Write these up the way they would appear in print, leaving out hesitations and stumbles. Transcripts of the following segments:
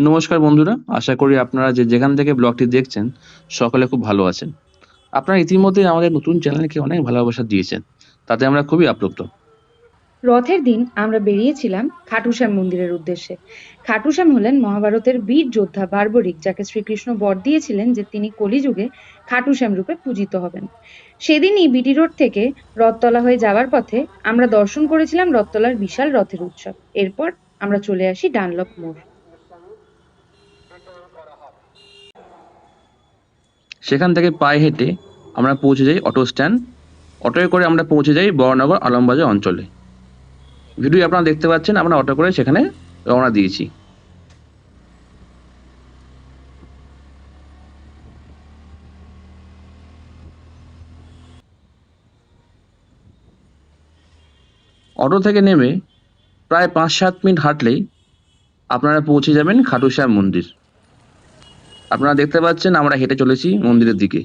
নমস্কার বন্ধুরা, আশা করি আপনারা যে যেখান থেকে ব্লগটি দেখছেন সকলে খুব ভালো আছেন। আপনারা ইতিমধ্যেই আমাদের নতুন চ্যানেলকে অনেক ভালোবাসা দিয়েছেন, তাতে আমরা খুবই আপ্লুত। রথের দিন আমরা বেরিয়েছিলাম খাটুশ্যাম মন্দিরের উদ্দেশ্যে। খাটুশ্যাম হলেন মহাভারতের বীর যোদ্ধা বার্বরিক, যাকে শ্রীকৃষ্ণ বর দিয়েছিলেন যে তিনি কলিযুগে খাটুশ্যাম রূপে পূজিত হবেন। সেদিনই বিটি রোড থেকে রথতলা হয়ে যাওয়ার পথে আমরা দর্শন করেছিলাম রথতলার বিশাল রথের উৎসব। এরপর আমরা চলে আসি ডানলপ মোড়। সেখান থেকে পায়ে হেঁটে আমরা পৌঁছে যাই অটো স্ট্যান্ড। অটোয় করে আমরা পৌঁছে যাই বড়নগর আলমবাজার অঞ্চলে। ভিডিও আপনারা দেখতে পাচ্ছেন, আমরা অটো করে সেখানে রওনা দিয়েছি। অটো থেকে নেমে প্রায় 5-7 মিনিট হাঁটলেই আপনারা পৌঁছে যাবেন খাটুশ্যাম মন্দির। আপনারা দেখতে পাচ্ছেন আমরা হেঁটে চলেছি মন্দিরের দিকে।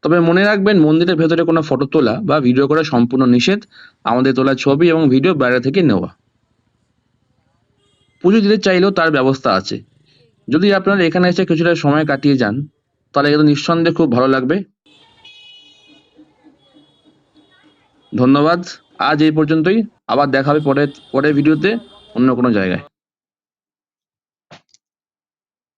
তবে মনে রাখবেন, মন্দিরের ভেতরে কোনো ফটো তোলা বা ভিডিও করা সম্পূর্ণ নিষেধ। আমাদের তোলা ছবি এবং ভিডিও বাইরে থেকে নেওয়া। পুজো দিতে চাইলেও তার ব্যবস্থা আছে। যদি আপনারা এখানে এসে কিছুটা সময় কাটিয়ে যান, তাহলে কিন্তু নিঃসন্দেহে খুব ভালো লাগবে। ধন্যবাদ। আজ এই পর্যন্তই। আবার দেখা হবে পরের ভিডিওতে অন্য কোনো জায়গায়।